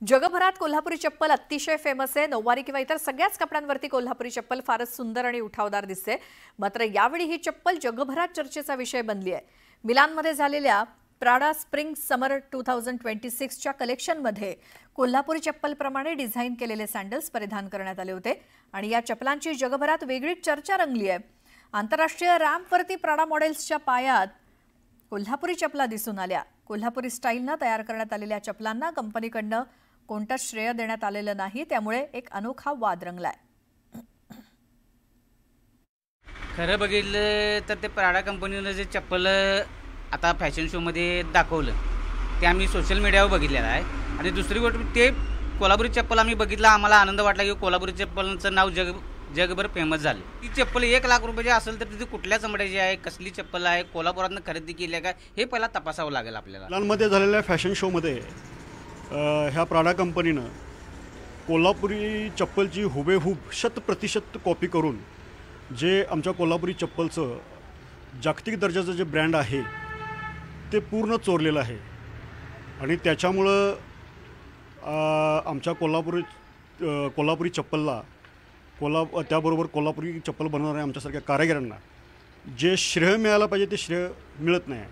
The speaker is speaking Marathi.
जगभरात कोल्हापुरी चप्पल अतिशय फेमस आहे। नऊवारी किंवा इतर सगळ्याच कपड्यांवरती कोल्हापुरी चप्पल फारच सुंदर आणि उठावदार दिसते। मात्र यावेळी ही चप्पल जगभरात चर्चेचा विषय बनली आहे। मिलानमध्ये झालेल्या प्राडा स्प्रिंग समर 2026 च्या कलेक्शनमध्ये कोल्हापुरी चप्पलप्रमाणे डिझाइन केलेले सॅन्डल्स परिधान करण्यात आले होते आणि या चप्पलांची जगभरात वेगळीच चर्चा रंगली आहे। आंतरराष्ट्रीय रॅम्पवरती प्राडा मॉडेल्सच्या पायात कोल्हापुरी चपला दिसून आल्या। कोल्हापुरी स्टाईलने तयार करण्यात आलेल्या चपलांना कंपनीकडून कोणताच श्रेय देण्यात आलेलं नाही, त्यामुळे एक अनोखा वाद रंगलाय। खरं बघितलं तर ते प्राडा कंपनीने जे चप्पल आता फॅशन शो मध्ये दाखवलं ते आम्ही सोशल मीडियावर बघितलेलं आहे। आणि दुसरी गोष्ट ते कोल्हापुरी चप्पल आम्ही बघितला, आम्हाला आनंद वाटला की कोल्हापुरी चप्पलचं नाव जगभर फेमस झालं। ती चप्पल 1 लाख रुपयाची असेल तर ती कुठल्या चमड्याची आहे, कसली चप्पल आहे, कोल्हापुरातनं खरेदी केली आहे का हे पहिला तपासावं लागेल आपल्याला। मिलानमध्ये झालेल्या फॅशन शोमध्ये ह्या प्राडा कंपनीनं कोल्हापुरी चप्पलची हुबेहूब 100% कॉपी करून जे आमच्या कोल्हापुरी चप्पलचं जागतिक दर्जाचं जे ब्रँड आहे ते पूर्ण चोरलेलं आहे। आणि त्याच्यामुळं आमच्या कोल्हापुरी चप्पलला त्याबरोबर कोल्हापुरी चप्पल बनवणाऱ्या आमच्यासारख्या कारागिरांना जे श्रेय मिळालं पाहिजे ते श्रेय मिळत नाही।